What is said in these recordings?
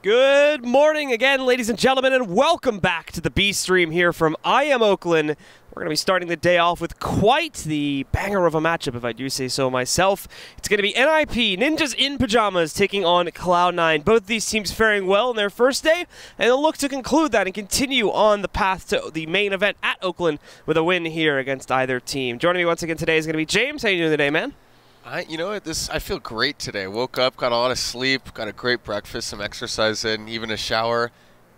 Good morning again, ladies and gentlemen, and welcome back to the B stream here from IEM Oakland. We're going to be starting the day off with quite the banger of a matchup, if I do say so myself. It's going to be NiP, Ninjas in Pajamas, taking on Cloud9. Both these teams faring well in their first day, and they'll look to conclude that and continue on the path to the main event at Oakland with a win here against either team. Joining me once again today is going to be James. How are you doing today, man? You know what? I feel great today. Woke up, got a lot of sleep, got a great breakfast, some exercise in, even a shower,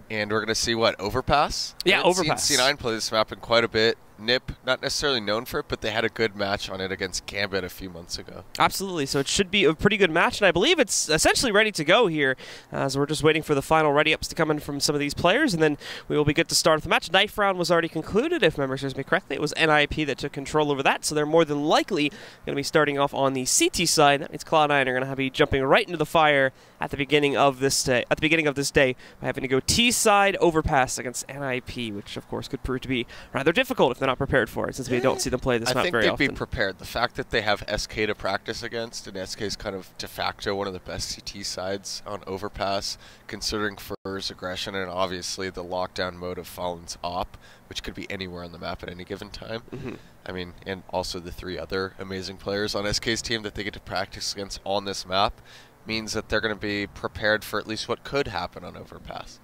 and we're going to see what, Overpass? Yeah, Overpass. Seen Cloud9 play this map in quite a bit. NiP, not necessarily known for it, but they had a good match on it against Gambit a few months ago. Absolutely. So it should be a pretty good match, and I believe it's essentially ready to go here. So we're just waiting for the final ready-ups to come in from some of these players, and then we will be good to start the match. Knife round was already concluded, if memory serves me correctly. It was NiP that took control over that, so they're more than likely going to be starting off on the CT side. That means Cloud9 are going to be jumping right into the fire at the beginning of this day. By having to go T side Overpass against NiP, which of course could prove to be rather difficult if they're not prepared for it, since we don't see them play this map very often. I think they'd be prepared. The fact that they have SK to practice against, and SK is kind of de facto one of the best CT sides on Overpass, considering Fur's aggression and obviously the lockdown mode of Fallen's op, which could be anywhere on the map at any given time. I mean, and also the three other amazing players on SK's team that they get to practice against on this map means that they're going to be prepared for at least what could happen on Overpass.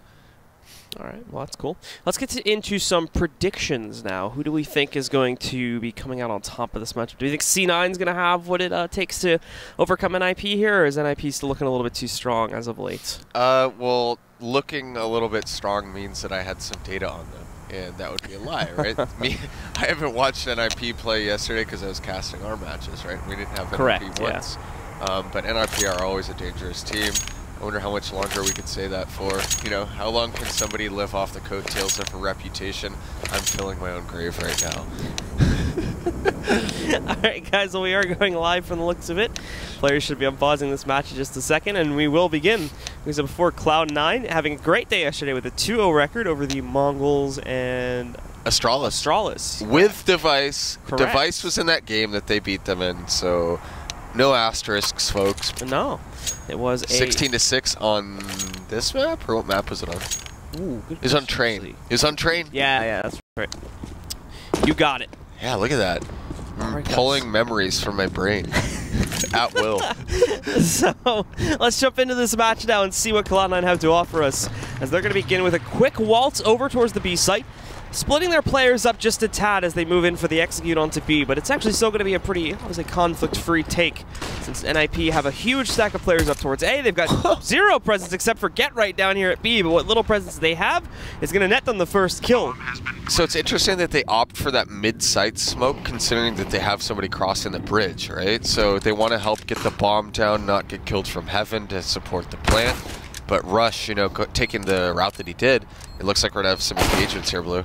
All right, well, that's cool. Let's get into some predictions now. Who do we think is going to be coming out on top of this matchup? Do you think C9 is going to have what it takes to overcome NiP here, or is NiP still looking a little bit too strong as of late? Well, looking a little bit strong means that I had some data on them, and that would be a lie, right? I haven't watched NiP play yesterday because I was casting our matches, right? We didn't have NiP once. But NiP are always a dangerous team. I wonder how much longer we could say that for. You know, how long can somebody live off the coattails of a reputation? I'm filling my own grave right now. All right, guys, well, we are going live from the looks of it. Players should be unpausing this match in just a second, and we will begin. Because before Cloud9 having a great day yesterday with a 2-0 record over the Mongols and Astralis. With Device. Correct. Device was in that game that they beat them in, so no asterisks, folks. No. It was a 16-6 on this map, or what map was it on? Ooh, good. It was on Train. It was on Train. Yeah, that's right. You got it. Yeah, look at that. I'm pulling memories from my brain at will. So let's jump into this match now and see what Cloud9 have to offer us, as they're going to begin with a quick waltz over towards the B site, splitting their players up just a tad as they move in for the execute onto B, but it's actually still going to be a pretty, obviously, conflict-free take, since NiP have a huge stack of players up towards A. They've got zero presence except for Get Right down here at B, but what little presence they have is going to net them the first kill. So it's interesting that they opt for that mid-site smoke, considering that they have somebody crossing the bridge, right? So they want to help get the bomb down, not get killed from heaven to support the plant. But Rush, you know, taking the route that he did, it looks like we're going to have some engagements here, Blue.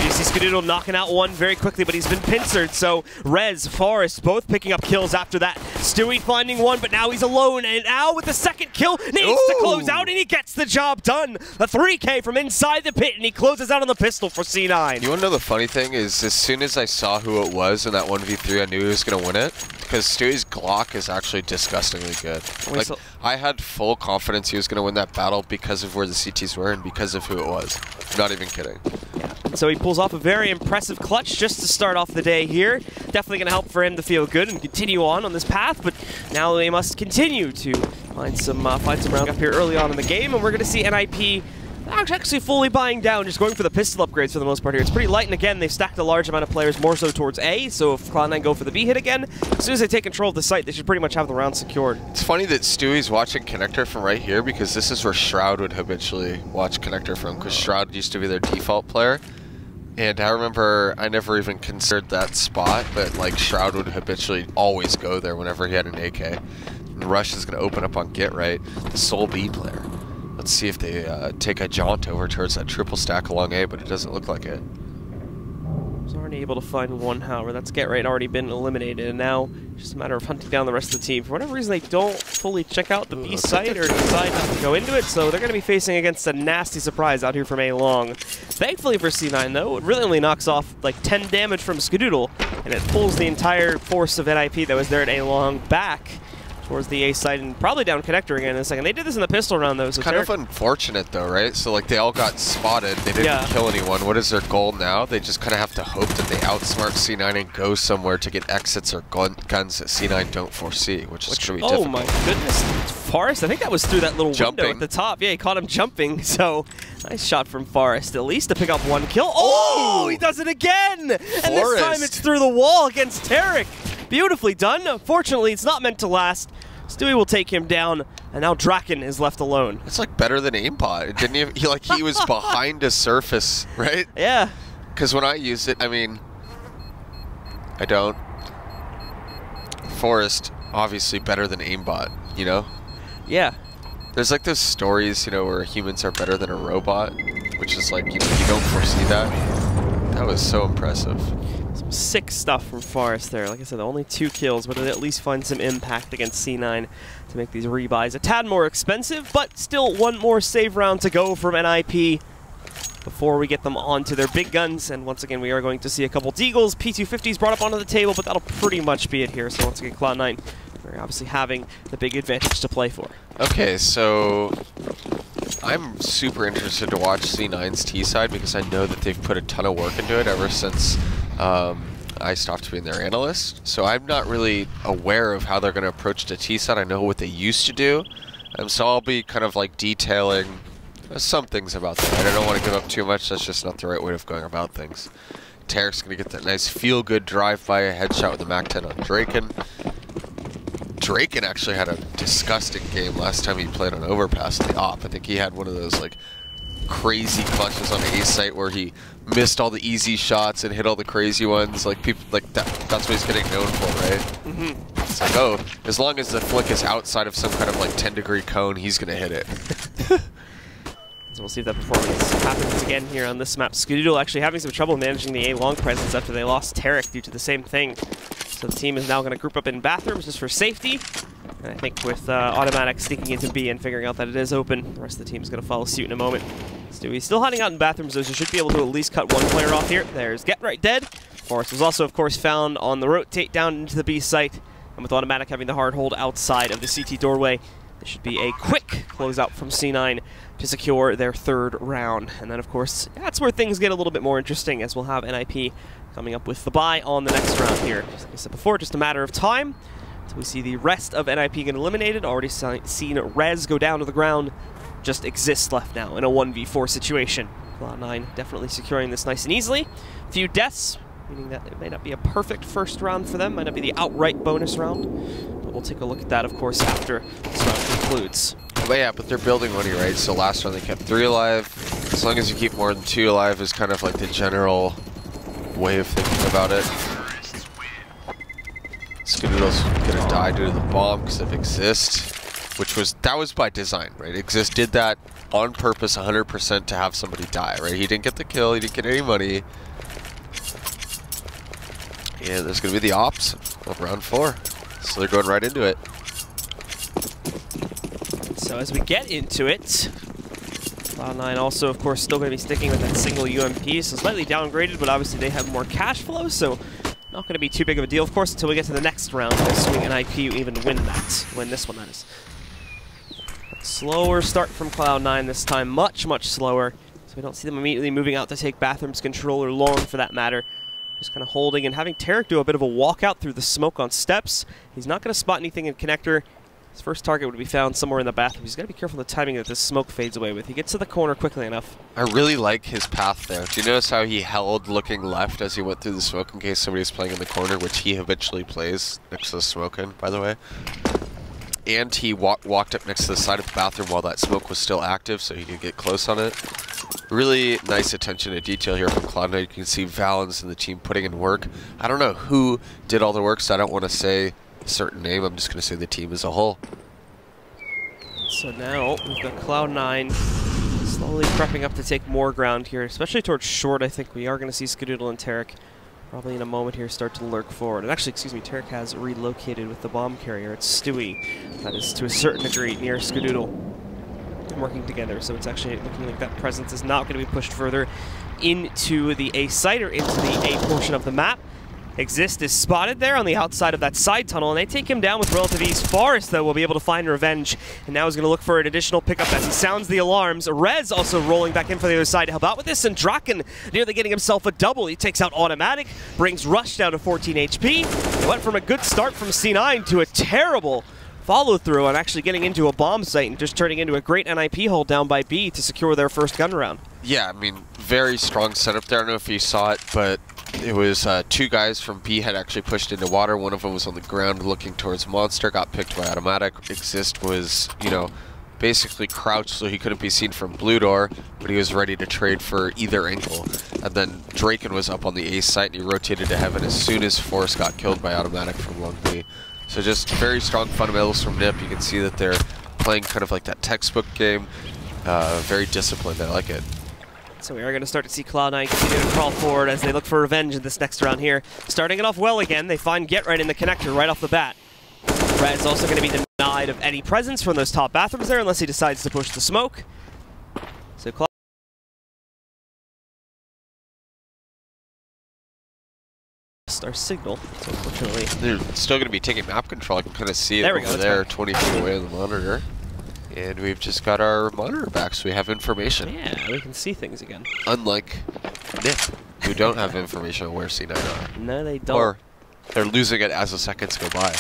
You see Skadoodle knocking out one very quickly, but he's been pincered, so Rez, Forrest, both picking up kills after that. Stewie finding one, but now he's alone, and now with the second kill, needs to close out, and he gets the job done. The 3K from inside the pit, and he closes out on the pistol for C9. You want to know the funny thing is, as soon as I saw who it was in that 1v3, I knew he was going to win it, because Stewie's Glock is actually disgustingly good. Like, I had full confidence he was going to win that battle because of where the CTs were and because of who it was. I'm not even kidding. Yeah. So he pulls off a very impressive clutch just to start off the day here. Definitely going to help for him to feel good and continue on this path, but now they must continue to find some rounds up here early on in the game, and we're going to see NiP actually fully buying down, just going for the pistol upgrades for the most part here. It's pretty light, and again, they've stacked a large amount of players more so towards A, so if Cloud9 go for the B hit again, as soon as they take control of the site, they should pretty much have the round secured. It's funny that Stewie's watching Connector from right here, because this is where Shroud would habitually watch Connector from, because Shroud used to be their default player. And I remember I never even considered that spot, but like Shroud would habitually always go there whenever he had an AK. And Rush is going to open up on Get Right, the sole B player. Let's see if they take a jaunt over towards that triple stack along A, but it doesn't look like it. Was already able to find one, however. That's Get Right already been eliminated, and now it's just a matter of hunting down the rest of the team. For whatever reason, they don't fully check out the B site or decide not to go into it, so they're going to be facing against a nasty surprise out here from A long. Thankfully for C9, though, it really only knocks off like 10 damage from Skadoodle, and it pulls the entire force of NiP that was there at A long back. towards the A side and probably down connector again in a second. They did this in the pistol round though. So kind of unfortunate though, right? So like they all got spotted. They didn't kill anyone. What is their goal now? They just kind of have to hope that they outsmart C9 and go somewhere to get exits or guns that C9 don't foresee, which is going to be difficult. Oh my goodness. Forrest, I think that was through that little window at the top. Yeah, he caught him jumping. So nice shot from Forrest, at least to pick up one kill. Oh, he does it again! Forrest. And this time it's through the wall against Tarek. Beautifully done. Unfortunately, it's not meant to last. Stewie will take him down, and now Draken is left alone. It's like better than aimbot. It didn't even, he was behind a surface, right? Yeah. Because when I use it, I mean, I don't. Forrest, obviously better than aimbot, you know? Yeah. There's like those stories, you know, where humans are better than a robot, which is like, you don't foresee that. That was so impressive. Some sick stuff from Forrest there. Like I said, only 2 kills, but it at least find some impact against C9 to make these rebuys a tad more expensive, but still one more save round to go from NiP before we get them onto their big guns. And once again, we are going to see a couple Deagles, P250s brought up onto the table, but that'll pretty much be it here. So once again, Cloud9, we're obviously having the big advantage to play for. Okay, so I'm super interested to watch C9's T side because I know that they've put a ton of work into it ever since I stopped being their analyst. So I'm not really aware of how they're going to approach the T side. I know what they used to do. So I'll be kind of like detailing some things about that. I don't want to give up too much. That's just not the right way of going about things. Tarek's going to get that nice feel-good drive-by headshot with the MAC-10 on Draken. Draken actually had a disgusting game last time he played on Overpass in the op. I think he had one of those like crazy clutches on A site where he missed all the easy shots and hit all the crazy ones. Like people like that's what he's getting known for, right? Mm-hmm. It's like, oh, as long as the flick is outside of some kind of like 10-degree cone, he's gonna hit it. So we'll see if that performance happens again here on this map. Skadoodle actually having some trouble managing the A-long presence after they lost Tarek due to the same thing. So the team is now going to group up in bathrooms just for safety. And I think with Automatic sneaking into B and figuring out that it is open, the rest of the team is going to follow suit in a moment. Stewie's still hiding out in bathrooms, though, so should be able to at least cut one player off here. There's Get Right Dead. Forrest was also, of course, found on the rotate down into the B site. And with Automatic having the hard hold outside of the CT doorway, this should be a quick closeout from C9 to secure their 3rd round. And then, of course, that's where things get a little bit more interesting, as we'll have NiP coming up with the buy on the next round here. Like I said before, just a matter of time. So we see the rest of NiP get eliminated. Already seen Rez go down to the ground. Just exists left now in a 1v4 situation. Cloud9 definitely securing this nice and easily. A few deaths, meaning that it may not be a perfect first round for them. Might not be the outright bonus round. But we'll take a look at that, of course, after this round concludes. But yeah, but they're building money, right? So last round they kept 3 alive. As long as you keep more than 2 alive is kind of like the general way of thinking about it. Skadoodle's gonna die due to the bomb because of Exist, that was by design, right? Exist did that on purpose 100% to have somebody die, right? He didn't get the kill, he didn't get any money. And there's gonna be the ops of round 4. So they're going right into it. So as we get into it, Cloud9 also, of course, still going to be sticking with that single UMP, so slightly downgraded, but obviously they have more cash flow, so not going to be too big of a deal, of course, until we get to the next round. Assuming NiP even win this one, that is. Slower start from Cloud9 this time, much, much slower. So we don't see them immediately moving out to take Bathrooms control or long for that matter. Just kind of holding and having Tarek do a bit of a walkout through the smoke on steps. He's not going to spot anything in connector. His first target would be found somewhere in the bathroom. He's got to be careful of the timing that this smoke fades away with. He gets to the corner quickly enough. I really like his path there. Do you notice how he held looking left as he went through the smoke in case somebody was playing in the corner, which he habitually plays next to the smoke in, by the way. And he walked up next to the side of the bathroom while that smoke was still active so he could get close on it. Really nice attention to detail here from Cloud9. You can see Valens and the team putting in work. I don't know who did all the work, so I don't want to say a certain name. I'm just going to say the team as a whole. So now we've got Cloud9 slowly prepping up to take more ground here, especially towards short. I think we are going to see Skadoodle and Tarek probably in a moment here start to lurk forward. And actually, excuse me, Tarek has relocated with the bomb carrier. It's Stewie. That is to a certain degree near Skadoodle. Working together, so it's actually looking like that presence is not going to be pushed further into the A site or into the A portion of the map. Exist is spotted there on the outside of that side tunnel, and they take him down with relative ease. Forest, though, will be able to find revenge, and now is going to look for an additional pickup as he sounds the alarms. Rez also rolling back in for the other side to help out with this, and Draken nearly getting himself a double. He takes out Automatic, brings Rush down to 14 HP. It went from a good start from C9 to a terrible follow-through and actually getting into a bomb site and just turning into a great NiP hold down by B to secure their first gun round. Yeah, I mean, very strong setup there. I don't know if you saw it, but it was two guys from B had actually pushed into water. One of them was on the ground looking towards Monster, got picked by Automatic. Exist was, you know, basically crouched so he couldn't be seen from Blue Door, but he was ready to trade for either ankle. And then Draken was up on the A site and he rotated to heaven as soon as Forrest got killed by Automatic from Long B. So just very strong fundamentals from NiP. You can see that they're playing kind of like that textbook game. Very disciplined. I like it. So we are going to start to see Cloud9 continue to crawl forward as they look for revenge in this next round here. Starting it off well again, they find Get Right in the connector right off the bat. Red's also going to be denied of any presence from those top bathrooms there unless he decides to push the smoke. So Cloud our signal, so unfortunately they're still going to be taking map control. I can kind of see it there we over go, there 20 feet away on the monitor. And we've just got our monitor back, so we have information. Yeah, we can see things again. Unlike NiP, who don't have information on where C9 are. No, they don't. Or they're losing it as the seconds go by.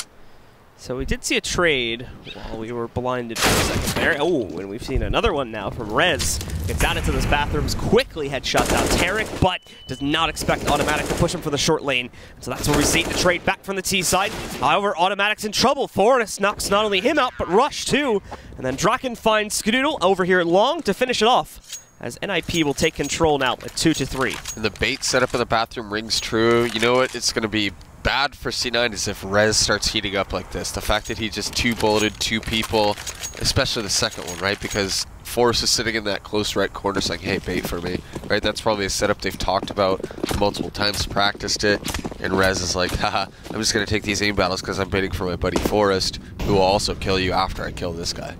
So we did see a trade while we were blinded for a second there. Oh, and we've seen another one now from Rez. Gets out into those bathrooms, quickly headshots out Tarek, but does not expect Automatic to push him for the short lane. So that's where we see the trade back from the T side. However, Automatic's in trouble. Forrest knocks not only him out, but Rush too. And then Draken finds Skadoodle over here at Long to finish it off, as NiP will take control now at 2-3. And the bait setup in the bathroom rings true. You know what? It's going to be bad for C9 is if Rez starts heating up like this. The fact that he just two-bulleted two people, especially the second one, right? Because Forrest is sitting in that close right corner saying, hey, bait for me, right? That's probably a setup they've talked about multiple times, practiced it, and Rez is like, haha, I'm just going to take these aim battles because I'm baiting for my buddy Forrest, who will also kill you after I kill this guy.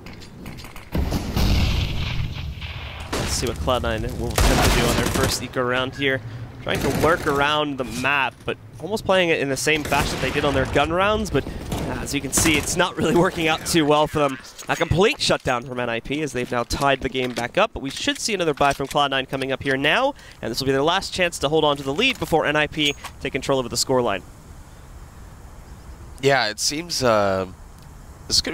Let's see what Cloud9 will attempt to do on their first eco round here. Trying to lurk around the map, but almost playing it in the same fashion they did on their gun rounds, but as you can see, it's not really working out too well for them. A complete shutdown from NiP as they've now tied the game back up, but we should see another buy from Cloud9 coming up here now, and this will be their last chance to hold on to the lead before NiP take control over the scoreline. Yeah, it seems this could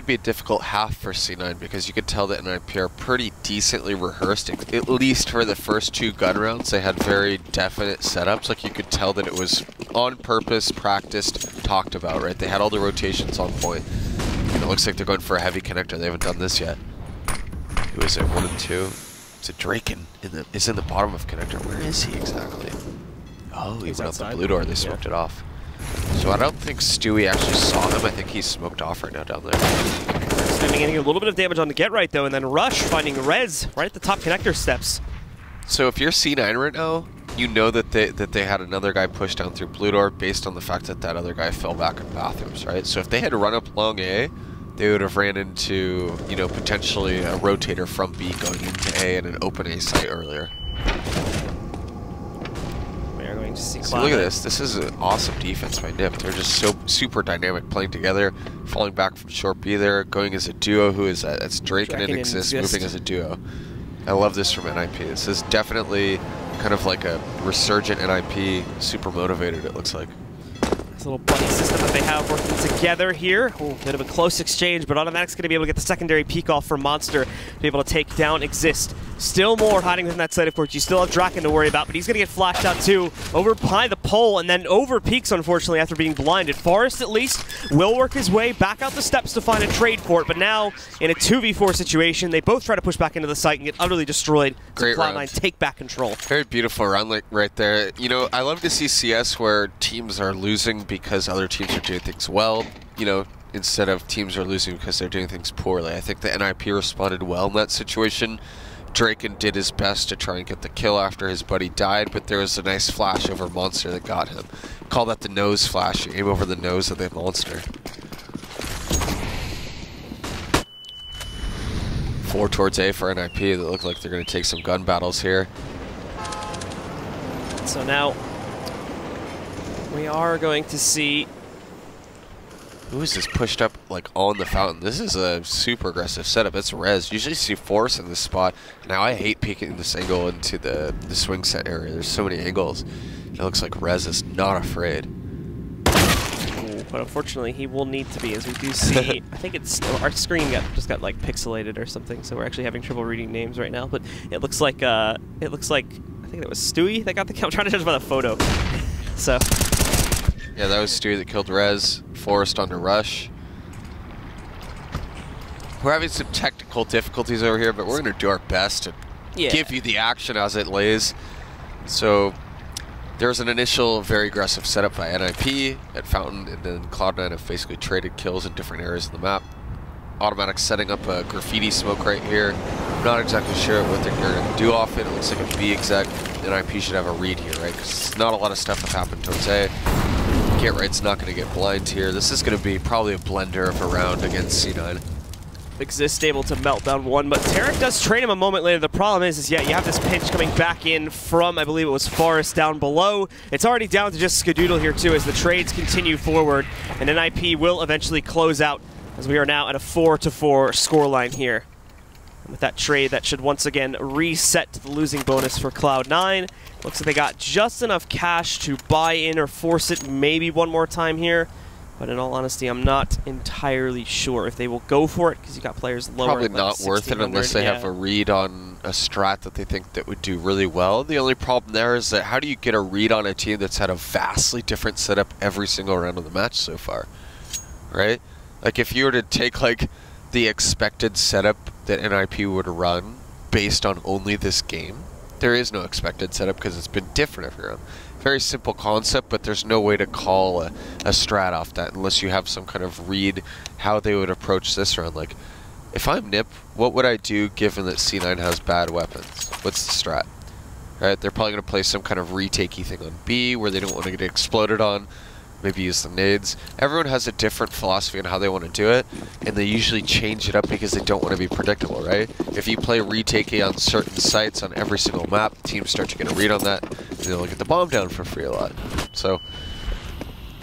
be a difficult half for C9 because you could tell that NiP are pretty decently rehearsed, at least for the first two gun rounds. They had very definite setups. Like, you could tell that it was on purpose, practiced, talked about, right? They had all the rotations on point. And it looks like they're going for a heavy connector. They haven't done this yet. Who is it? 1 and 2. It's a Draken. Is in the bottom of connector. Where is he exactly? Oh, he went out the blue door. They smoked it off. So I don't think Stewie actually saw him. I think he's smoked off right now down there. Stemming getting a little bit of damage on the Get Right, though, and then Rush finding Rez right at the top connector steps. So if you're C9 right now, you know that they had another guy push down through blue door based on the fact that that other guy fell back in bathrooms, right? So if they had run up long A, they would have ran into, you know, potentially a rotator from B going into A and an open A site earlier. See, look at this. This is an awesome defense by NiP. They're just so super dynamic, playing together, falling back from short B there, going as a duo. Who is that? That's Draken and Exist moving as a duo. I love this from NiP. This is definitely kind of like a resurgent NiP, super motivated, it looks like. This little buddy system that they have working together here. Ooh, bit of a close exchange, but Automatic's going to be able to get the secondary peek off from Monster to be able to take down Exist. Still more hiding within that side, of course. You still have Draken to worry about, but he's going to get flashed out too. Over by the pole, and then over peaks, unfortunately, after being blinded. Forrest, at least, will work his way back out the steps to find a trade for it, but now, in a 2v4 situation, they both try to push back into the site and get utterly destroyed. Great so Cloud9 round. take back control. Very beautiful round, like right there. You know, I love to see CS where teams are losing because other teams are doing things well, you know, instead of teams are losing because they're doing things poorly. I think the NiP responded well in that situation. Draken did his best to try and get the kill after his buddy died, but there was a nice flash over Monster that got him. Call that the nose flash. You aim over the nose of the Monster. 4 towards A for NiP. They look like they're going to take some gun battles here. So now, We are going to see... Who is this pushed up like on the fountain? This is a super aggressive setup. It's Rez. Usually you see Force in this spot. Now I hate peeking this angle into the swing set area. There's so many angles. It looks like Rez is not afraid. But unfortunately, he will need to be, as we do see. I think it's our screen just got like pixelated or something, so we're actually having trouble reading names right now. But it looks like I think that was Stewie that got the kill. I'm trying to judge by the photo. So yeah, that was Stewie that killed Rez. Forrest on the rush. We're having some technical difficulties over here, but we're going to do our best to give you the action as it lays. So there was an initial very aggressive setup by NiP at Fountain, and then Cloud9 have basically traded kills in different areas of the map. Automatic setting up a graffiti smoke right here. I'm not exactly sure what they're going to do off it. It looks like a B exec. NiP should have a read here, right? Because not a lot of stuff has happened towards A. Get Right's not going to get blind here. This is going to be probably a blender of a round against C9. Exist able to melt down one, but Tarek does trade him a moment later. The problem is you have this pinch coming back in from, I believe it was Forrest down below. It's already down to just Skadoodle here too as the trades continue forward, and NiP will eventually close out as we are now at a 4-4 scoreline here. And with that trade, that should once again reset the losing bonus for Cloud9. Looks like they got just enough cash to buy in or force it maybe one more time here. But in all honesty, I'm not entirely sure if they will go for it because you got players lower. Probably not worth it unless they have a read on a strat that they think that would do really well. The only problem there is that how do you get a read on a team that's had a vastly different setup every single round of the match so far, right? Like if you were to take like the expected setup that NiP would run based on only this game, there is no expected setup because it's been different every round. Very simple concept, but there's no way to call a strat off that unless you have some kind of read how they would approach this round. Like, if I'm NiP, what would I do given that C9 has bad weapons? What's the strat? Right? They're probably going to play some kind of retakey thing on B where they don't want to get exploded on. Maybe use the nades. Everyone has a different philosophy on how they want to do it, and they usually change it up because they don't want to be predictable, right? If you play retakey on certain sites on every single map, teams start to get a read on that, and they'll get the bomb down for free a lot. So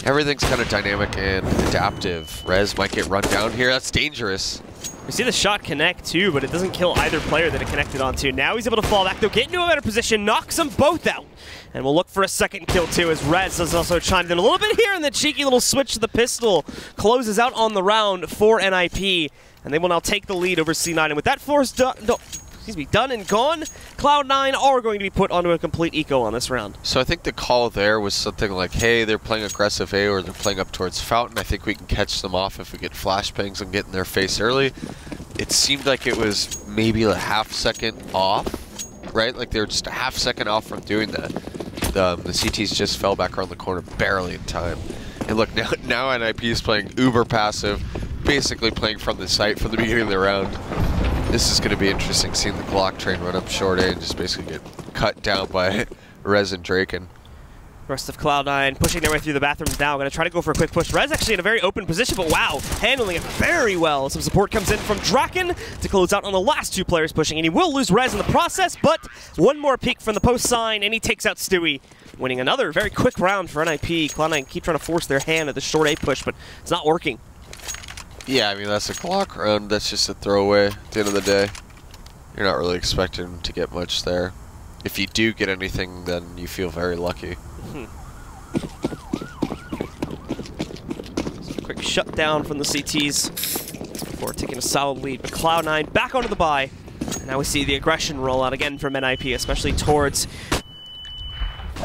everything's kind of dynamic and adaptive. Rez might get run down here. That's dangerous. We see the shot connect too, but it doesn't kill either player that it connected onto. Now he's able to fall back, though, get into a better position, knocks them both out. And we'll look for a second kill too, as Rez has also chimed in a little bit here, and the cheeky little switch to the pistol closes out on the round for NiP. And they will now take the lead over C9. And with that force done and gone, Cloud9 are going to be put onto a complete eco on this round. So I think the call there was something like, hey, they're playing aggressive A or they're playing up towards Fountain. I think we can catch them off if we get flashbangs and get in their face early. It seemed like it was maybe a half second off, right? Like they were just a half second off from doing that. The CTs just fell back around the corner barely in time. And look, now NiP is playing uber passive, basically playing from the site from the beginning of the round. This is going to be interesting, seeing the Glock train run up short A and just basically get cut down by Rez and Draken. Rest of Cloud9 pushing their way through the bathrooms now. Going to try to go for a quick push. Rez actually in a very open position, but wow, handling it very well. Some support comes in from Draken to close out on the last two players pushing, and he will lose Rez in the process, but one more peek from the post sign, and he takes out Stewie, winning another very quick round for NiP. Cloud9 keep trying to force their hand at the short A push, but it's not working. Yeah, I mean, that's a Glock round. That's just a throwaway at the end of the day. You're not really expecting to get much there. If you do get anything, then you feel very lucky. Quick shutdown from the CTs before taking a solid lead. But Cloud9 back onto the buy. And now we see the aggression roll out again from NiP, especially towards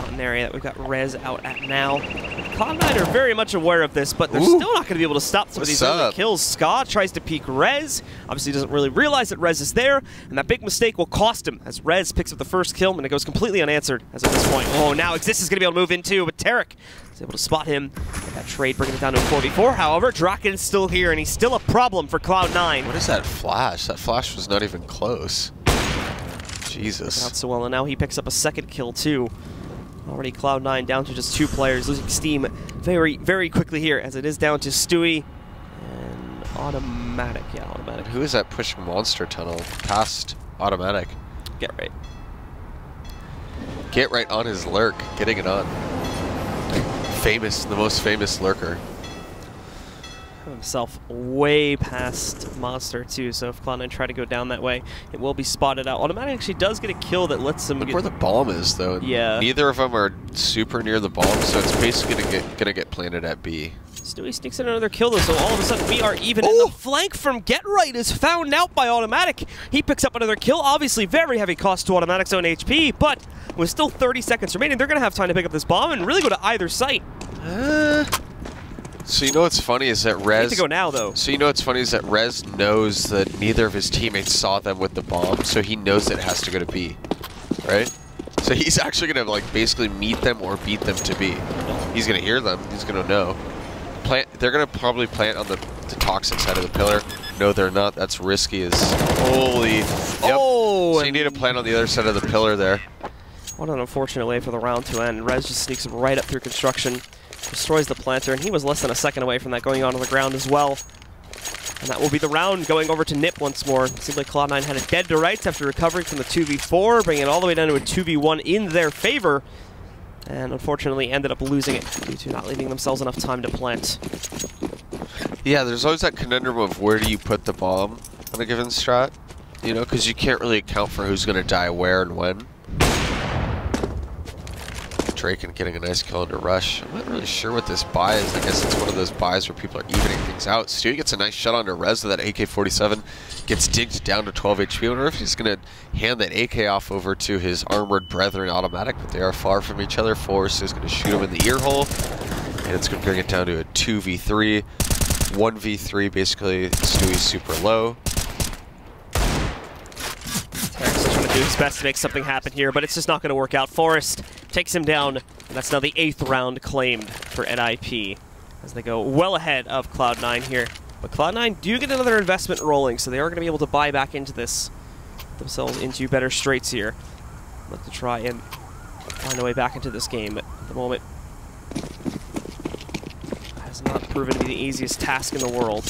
an area that we've got Rez out at now. Cloud9 are very much aware of this, but they're still not going to be able to stop some of these early kills. Ska tries to peek Rez. Obviously doesn't really realize that Rez is there, and that big mistake will cost him as Rez picks up the first kill, and it goes completely unanswered as at this point. Oh, now Exist is going to be able to move in too, but Tarek is able to spot him. That trade bringing it down to a 4v4. However, Draken's still here, and he's still a problem for Cloud9. What is that flash? That flash was not even close. Jesus. Not so well, and now he picks up a second kill too. Already Cloud9 down to just two players, losing steam very, very quickly here, as it is down to Stewie and Automatic. Yeah, Automatic. Who is that pushing Monster Tunnel past Automatic? Get right. Get right on his lurk, getting it on. the most famous lurker. Himself way past Monster too, so if Cloud9 try to go down that way, it will be spotted out. Automatic actually does get a kill that lets them Look get where the bomb is, though. Yeah. Neither of them are super near the bomb, so it's basically gonna get planted at B. Stewie sneaks in another kill though, so all of a sudden we are even in the flank from Get Right is found out by Automatic. He picks up another kill, obviously very heavy cost to Automatic's own HP, but with still 30 seconds remaining, they're gonna have time to pick up this bomb and really go to either site. So you know what's funny is that They need to go now though. So you know what's funny is that Rez knows that neither of his teammates saw them with the bomb, so he knows that it has to go to B, right? So he's actually gonna like basically meet them or beat them to B. He's gonna hear them. He's gonna know. They're gonna probably plant on the toxic side of the pillar. No, they're not. That's risky as holy. Yep. Oh! So you need to plant on the other side of the pillar there. What an unfortunate way for the round to end. Rez just sneaks right up through construction, destroys the planter, and he was less than a second away from that going onto the ground as well. And that will be the round going over to NiP once more. It seemed like Cloud9 had it dead to rights after recovering from the 2v4, bringing it all the way down to a 2v1 in their favor. And unfortunately ended up losing it due to not leaving themselves enough time to plant. Yeah, there's always that conundrum of where do you put the bomb on a given strat, you know, because you can't really account for who's going to die where and when. Draken getting a nice kill into Rush. I'm not really sure what this buy is. I guess it's one of those buys where people are evening things out. Stewie gets a nice shot onto Rez with that AK-47. Gets digged down to 12 HP. I wonder if he's going to hand that AK off over to his armored brethren Automatic, but they are far from each other. Forrest is going to shoot him in the ear hole. And it's going to bring it down to a 2v3. 1v3, basically. Stewie's super low. Terex is trying to do his best to make something happen here, but it's just not going to work out. Forrest takes him down, and that's now the 8th round claimed for NiP as they go well ahead of Cloud9 here. But Cloud9 do get another investment rolling, so they are going to be able to buy back into this, themselves into better straits here. Look to try and find a way back into this game, but at the moment has not proven to be the easiest task in the world.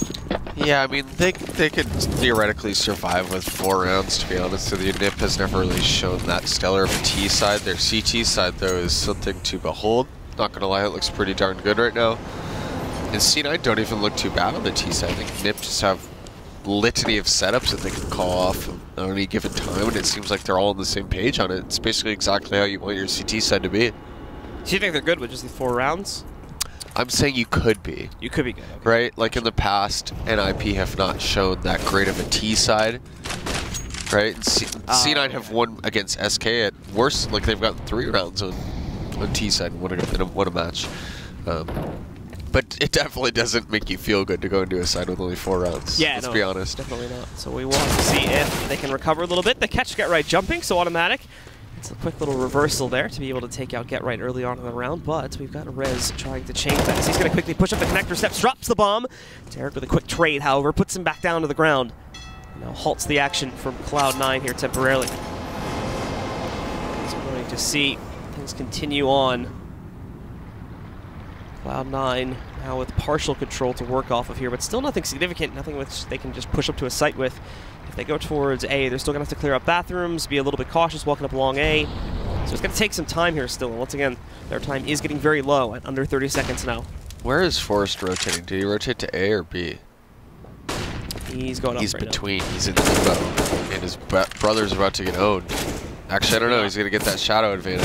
Yeah, I mean, they could theoretically survive with 4 rounds, to be honest with you. NiP has never really shown that stellar of a T side. Their CT side, though, is something to behold. Not gonna lie, it looks pretty darn good right now. And C9 don't even look too bad on the T side. I think NiP just have litany of setups that they can call off on any given time, and it seems like they're all on the same page on it. It's basically exactly how you want your CT side to be. Do you think they're good with just the 4 rounds? I'm saying you could be. You could be good. Okay. Right? Like in the past, NiP have not shown that great of a T side. Right? And C9 have won against SK at worst. Like they've gotten 3 rounds on T side and won a match. But it definitely doesn't make you feel good to go into a side with only 4 rounds. Yeah, let's be honest. Definitely not. So we will have to see if they can recover a little bit. The catch Get Right jumping, so Automatic. It's a quick little reversal there to be able to take out Get Right early on in the round, but we've got Rez trying to change that. He's going to quickly push up the connector steps, drops the bomb. Derek with a quick trade, however, puts him back down to the ground. Now halts the action from Cloud9 here temporarily. So we're going to see things continue on. Cloud9 now with partial control to work off of here, but still nothing significant, nothing which they can just push up to a site with. If they go towards A, they're still going to have to clear up bathrooms, be a little bit cautious walking up along A. So it's going to take some time here still. And once again, their time is getting very low at under 30 seconds now. Where is Forrest rotating? Did he rotate to A or B? He's going up He's right between. Now. He's in the limbo. And his brother's about to get owned. Actually, I don't know. He's going to get that shadow advantage.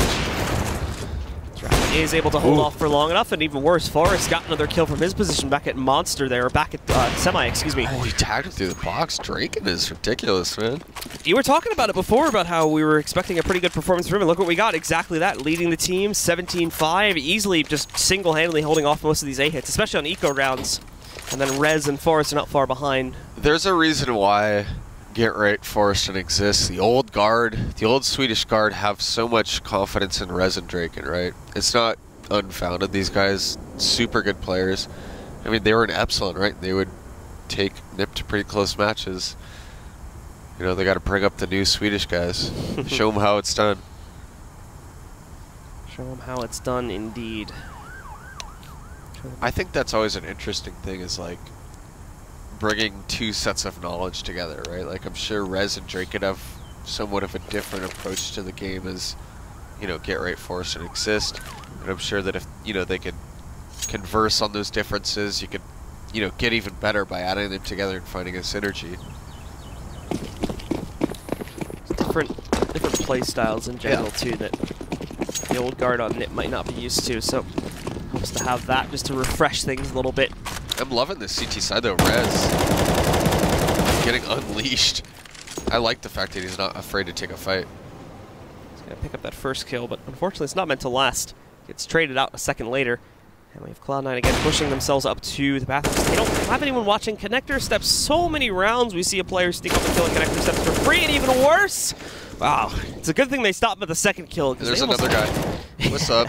Is able to hold off for long enough, and even worse, Forrest got another kill from his position back at Monster there, or back at Semi, excuse me. Oh, he tagged him through the box. Draken is ridiculous, man. You were talking about it before, about how we were expecting a pretty good performance from him, and look what we got. Exactly that, leading the team, 17-5, easily just single-handedly holding off most of these A-hits, especially on eco rounds. And then Rez and Forrest are not far behind. There's a reason why Get Right Forrest exists. The old guard, the old Swedish guard have so much confidence in Rez and Draken, right? It's not unfounded. These guys, super good players. I mean, they were in Epsilon, right? They would take NiP to pretty close matches. You know, they got to bring up the new Swedish guys. Show them how it's done. Show them how it's done, indeed. I think that's always an interesting thing, is like bringing 2 sets of knowledge together, right? Like, I'm sure Rez and Drake could have somewhat of a different approach to the game as, you know, Get Right Force and Exist. And I'm sure that if, you know, they could converse on those differences. You could, you know, get even better by adding them together and finding a synergy. Different play styles in general too that the old guard on NiP might not be used to. So helps to have that just to refresh things a little bit. I'm loving this CT side though. Rez getting unleashed. I like the fact that he's not afraid to take a fight. He's going to pick up that first kill, but unfortunately it's not meant to last. Gets traded out a second later. And we have Cloud9 again pushing themselves up to the bathrooms. They don't have anyone watching connector steps. So many rounds we see a player sneak up and kill connector steps for free, and even worse. Wow, it's a good thing they stopped at the second kill. There's another guy. What's up?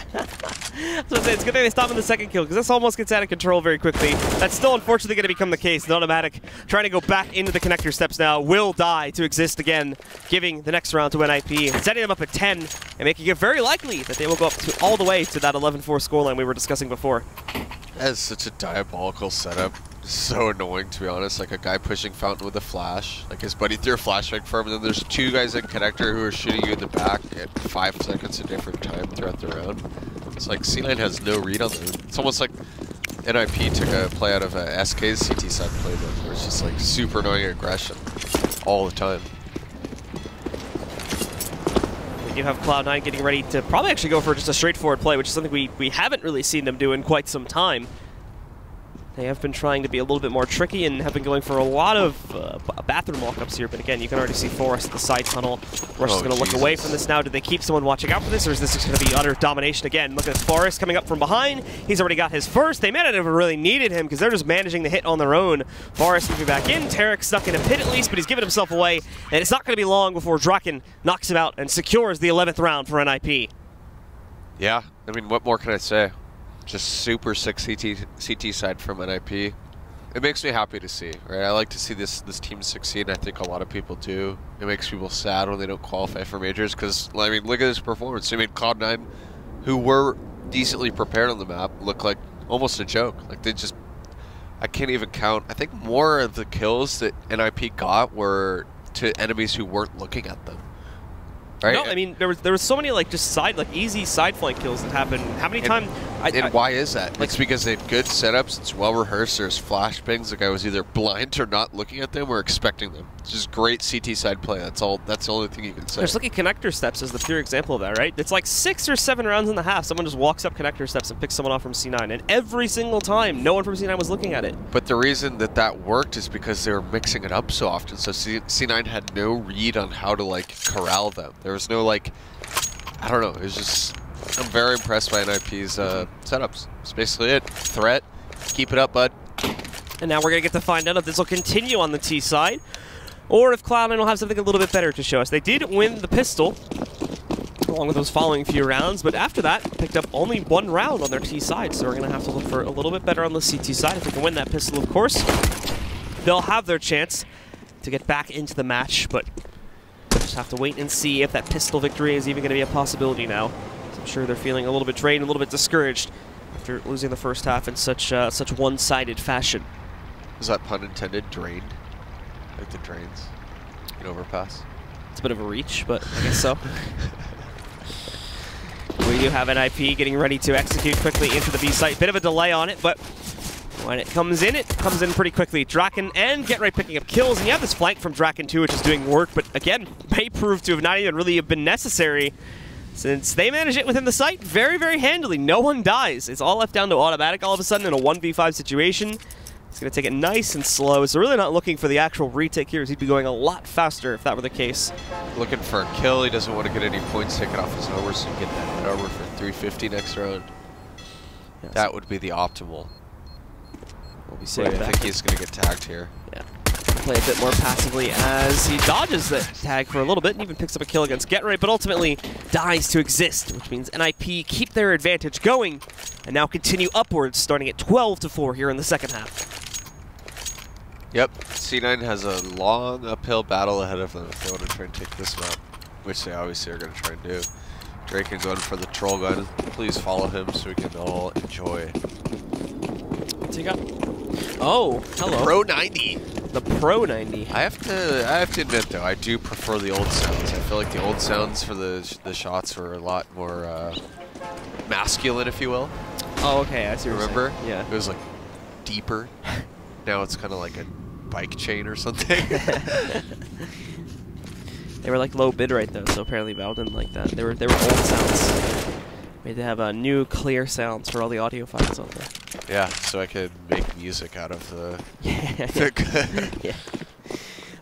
So it's a good thing they stopped at the second kill, because this almost gets out of control very quickly. That's still unfortunately going to become the case. The automatic trying to go back into the connector steps now will die to exist again, giving the next round to NiP, setting them up at 10 and making it very likely that they will go up to all the way to that 11-4 scoreline we were discussing before. That is such a diabolical setup. So annoying, to be honest. Like a guy pushing Fountain with a flash. Like his buddy threw a flashbang for him, and then there's two guys in connector who are shooting you in the back at 5 seconds a different time throughout the round. It's like C9 has no read on them. It's almost like NiP took a play out of SK's CT side playbook, where it's just like super annoying aggression all the time. We do have Cloud9 getting ready to probably actually go for just a straightforward play, which is something we haven't really seen them do in quite some time. They have been trying to be a little bit more tricky and have been going for a lot of bathroom walk-ups here, but again, you can already see Forrest at the side tunnel. Rush is going to look away from this now. Do they keep someone watching out for this, or is this just going to be utter domination again? Look at Forrest coming up from behind. He's already got his first. They may not have really needed him because they're just managing the hit on their own. Forrest moving back in. Tarek stuck in a pit at least, but he's given himself away, and it's not going to be long before Draken knocks him out and secures the 11th round for NiP. Yeah, I mean, what more can I say? Just super sick CT side from NiP. It makes me happy to see, right? I like to see this team succeed, and I think a lot of people do. It makes people sad when they don't qualify for majors, because, I mean, look at this performance. I mean, Cloud9, who were decently prepared on the map, look like almost a joke. Like, they just, I can't even count. I think more of the kills that NiP got were to enemies who weren't looking at them. Right? No, I mean, there was so many, like, just easy side flank kills that happened. How many times? And why is that? Like, it's because they have good setups, it's well rehearsed, there's flashbangs, the guy was either blind or not looking at them or expecting them. It's just great CT side play, that's the only thing you can say. Just look at connector steps as the pure example of that, right? It's like 6 or 7 rounds in the half, someone just walks up connector steps and picks someone off from C9, and every single time, no one from C9 was looking at it. But the reason that worked is because they were mixing it up so often, so C9 had no read on how to, like, corral them. There was no, like, I don't know, it was just... I'm very impressed by NiP's setups. That's basically it. Threat. Keep it up, bud. And now we're going to get to find out if this will continue on the T side, or if Cloud9 will have something a little bit better to show us. They did win the pistol, along with those following few rounds, but after that, picked up only 1 round on their T side, so we're going to have to look for a little bit better on the CT side. If they can win that pistol, of course, they'll have their chance to get back into the match, but just have to wait and see if that pistol victory is even going to be a possibility now. I'm sure they're feeling a little bit drained, a little bit discouraged after losing the first half in such one-sided fashion. Was that pun intended? Drained? Like the drains in Overpass? It's a bit of a reach, but I guess so. We do have NiP getting ready to execute quickly into the B site. Bit of a delay on it, but when it comes in pretty quickly. Draken and Get Right picking up kills, and you have this flank from Draken too, which is doing work, but again, may prove to have not even really been necessary, since they manage it within the site very, very handily. No one dies. It's all left down to automatic all of a sudden in a 1v5 situation. It's going to take it nice and slow. So really not looking for the actual retake here, as he'd be going a lot faster if that were the case. Looking for a kill. He doesn't want to get any points taken off his armor, so he can get that armor for 350 next round. Yeah, that would be the optimal. We'll be I think he's going to get tagged here. Yeah. Play a bit more passively as he dodges the tag for a little bit and even picks up a kill against Get Right, but ultimately dies to exist, which means NiP keep their advantage going and now continue upwards, starting at 12-4 here in the second half. Yep, C9 has a long uphill battle ahead of them if they want to try and take this map, which they obviously are going to try and do. Draken going for the troll gun. Please follow him so we can all enjoy. What's he got? Oh, hello. Pro 90. The Pro 90. I have to admit though, I do prefer the old sounds. I feel like the old sounds for the shots were a lot more masculine, if you will. Oh, okay, I see what Remember? you're saying. Yeah. It was like deeper. Now it's kind of like a bike chain or something. They were like low bid rate though, so apparently Valve didn't like that. They were old sounds. Made to have new clear sounds for all the audio files out there. Yeah, so I could make music out of the. Yeah.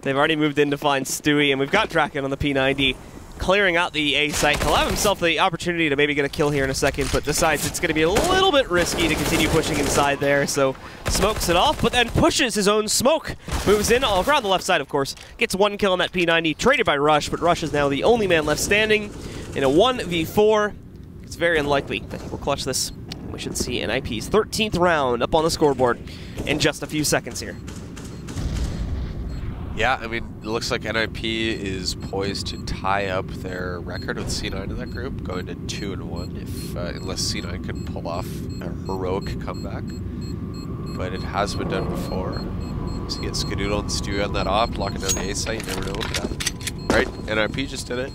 They've already moved in to find Stewie, and we've got Draken on the P90, clearing out the A site. He'll have himself the opportunity to maybe get a kill here in a second, but decides it's going to be a little bit risky to continue pushing inside there, so smokes it off, but then pushes his own smoke. Moves in all around the left side, of course. Gets 1 kill on that P90, traded by Rush, but Rush is now the only man left standing in a 1v4. It's very unlikely that he will clutch this. We should see NiP's 13th round up on the scoreboard in just a few seconds here. Yeah, I mean, it looks like NiP is poised to tie up their record with C9 in that group, going to 2-1 if unless C9 can pull off a heroic comeback. But it has been done before. So you get Skadoodle and Stewie on that op, locking down the A site. You never know what could happen. Right? NiP just did it.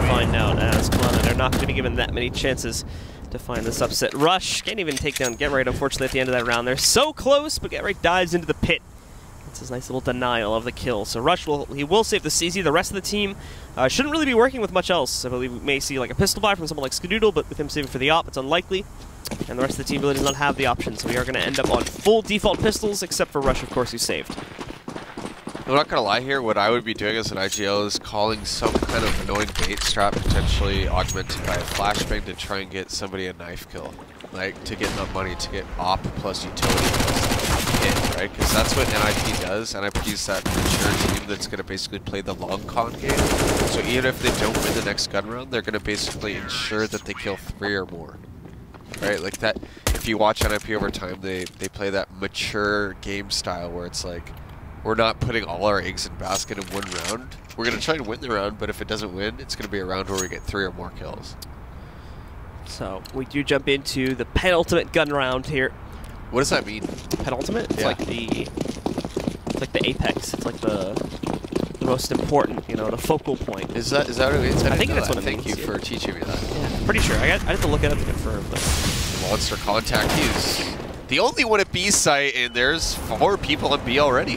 Find out as Cloud9 are not going to be given that many chances to find this upset. Rush can't even take down Get Right, unfortunately, at the end of that round. They're so close, but Get Right dives into the pit. It's his nice little denial of the kill. So Rush will save the CZ. The rest of the team shouldn't really be working with much else. I believe we may see like a pistol buy from someone like Skadoodle, but with him saving for the op, it's unlikely. And the rest of the team really does not have the option. So we are going to end up on full default pistols, except for Rush, of course, who saved. I'm not going to lie here, what I would be doing as an IGL is calling some kind of annoying bait strat, potentially augmented by a flashbang to try and get somebody a knife kill. Like, to get enough money to get op plus utility plus hit, right? Because that's what NiP does. NiP is that mature team that's going to basically play the long con game. So even if they don't win the next gun round, they're going to basically ensure that they kill 3 or more. Right? Like that, if you watch NiP over time, they play that mature game style where it's like, we're not putting all our eggs in basket in one round. We're going to try and win the round, but if it doesn't win, it's going to be a round where we get 3 or more kills. So we do jump into the penultimate gun round here. What does that mean? Penultimate? It's yeah. like the apex. It's like the most important, you know, the focal point. Is that what it means? I think that's what it means. means. Thank you for teaching me that. Yeah, pretty sure. I had to look it up to confirm. But. Monster contact is the only one at B site, and there's 4 people on B already.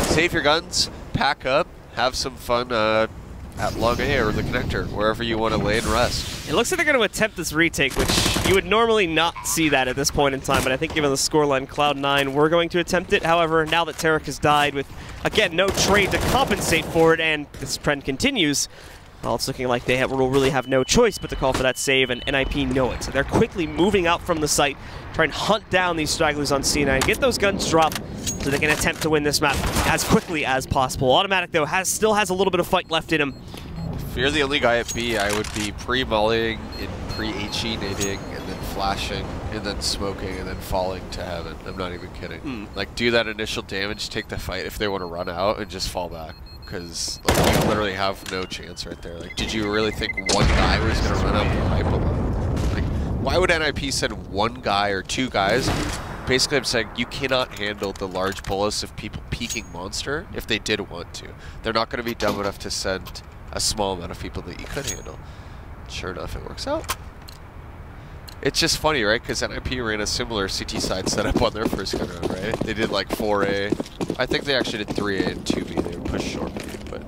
Save your guns, pack up, have some fun at Long A or the connector, wherever you want to lay and rest. It looks like they're going to attempt this retake, which you would normally not see that at this point in time, but I think given the scoreline, Cloud9 were going to attempt it. However, now that Tarek has died with, again, no trade to compensate for it, and this trend continues, well, it's looking like they will really have no choice but to call for that save, and NiP know it. So they're quickly moving out from the site, trying to hunt down these stragglers on C9, get those guns dropped so they can attempt to win this map as quickly as possible. Automatic, though, still has a little bit of fight left in him. If you're the only guy at B, I would be pre-mollying and pre-HE nading and then flashing and then smoking and then falling to heaven. I'm not even kidding. Like, do that initial damage, take the fight if they want to run out, and just fall back. Because like, you literally have no chance right there. Like, did you really think one guy was going to run out the pipe alone? Like, why would NiP send 1 guy or 2 guys? Basically, I'm saying you cannot handle the large bolus of people peeking monster if they did want to. They're not going to be dumb enough to send a small amount of people that you could handle. Sure enough, it works out. It's just funny, right? Because NiP ran a similar CT side setup on their first gun round, right? They did like 4A. I think they actually did 3A and 2B. They would push short B, but...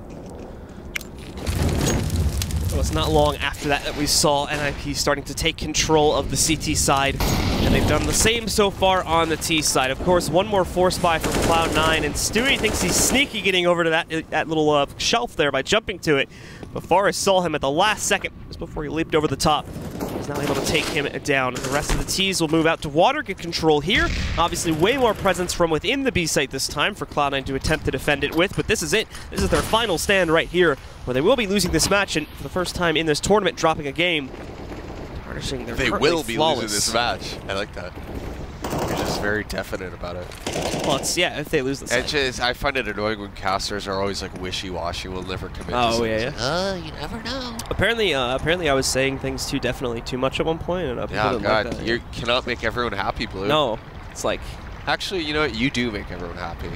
It was not long after that we saw NiP starting to take control of the CT side, and they've done the same so far on the T side. Of course, one more force buy from Cloud9, and Stewie thinks he's sneaky getting over to that little shelf there by jumping to it, but Forrest saw him at the last second, just before he leaped over the top. He's now able to take him down. The rest of the Ts will move out to water, get control here. Obviously, way more presence from within the B site this time for Cloud9 to attempt to defend it with, but this is it. This is their final stand right here, where they will be losing this match, and for the first time in this tournament, dropping a game. Tarnishing their They will be flawless. losing this match. I like that. You're just very definite about it. Well, it's, yeah, if they lose the site. I find it annoying when casters are always like wishy-washy, will never commit to Oh, something. yeah. You never know. Apparently I was saying things too definitely too much at one point, and people Yeah, didn't God, like that. you cannot make everyone happy, Blue. No, it's like... Actually, you know what? You do make everyone happy.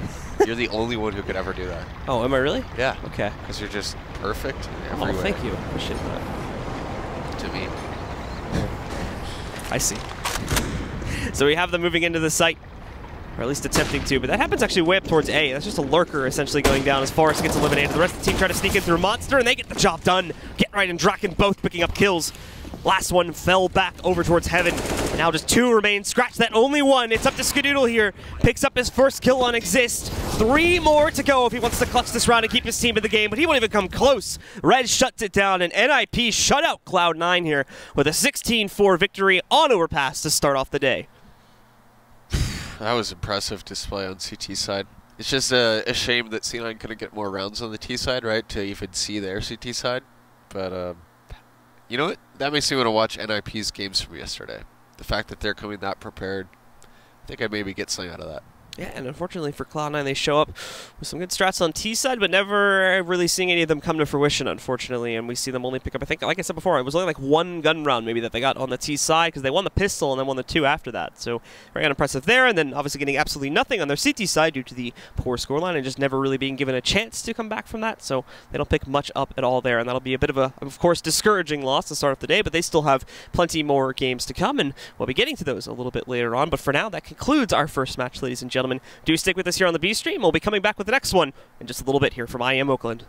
You're the only one who could ever do that. Oh, am I really? Yeah. Okay. Because you're just perfect in every Oh, way. thank you. Appreciate that. To enemy. I see. So we have them moving into the site, or at least attempting to, but that happens actually way up towards A. That's just a lurker essentially going down as Forrest gets eliminated. The rest of the team try to sneak in through Monster, and they get the job done. Get Right and Draken both picking up kills. Last one fell back over towards Heaven. Now just 2 remain. Scratch that, only 1. It's up to Skadoodle here. Picks up his first kill on Exist. 3 more to go if he wants to clutch this round and keep his team in the game, but he won't even come close. Red shuts it down, and NiP shut out Cloud9 here with a 16-4 victory on Overpass to start off the day. That was impressive display on CT side. It's just a shame that C9 couldn't get more rounds on the T side, right, to even see their CT side. But, you know what? That makes me want to watch NiP's games from yesterday. The fact that they're coming that prepared, I think I maybe get something out of that. Yeah, and unfortunately for Cloud9, they show up with some good strats on T side, but never really seeing any of them come to fruition, unfortunately. And we see them only pick up, I think, like I said before, it was only like 1 gun round maybe that they got on the T side, because they won the pistol and then won the 2 after that. So very unimpressive there, and then obviously getting absolutely nothing on their CT side due to the poor scoreline and just never really being given a chance to come back from that. So they don't pick much up at all there, and that'll be a bit of a, of course, discouraging loss to start off the day, but they still have plenty more games to come, and we'll be getting to those a little bit later on. But for now, that concludes our first match, ladies and gentlemen. Do stick with us here on the B stream. We'll be coming back with the next one in just a little bit here from IEM Oakland.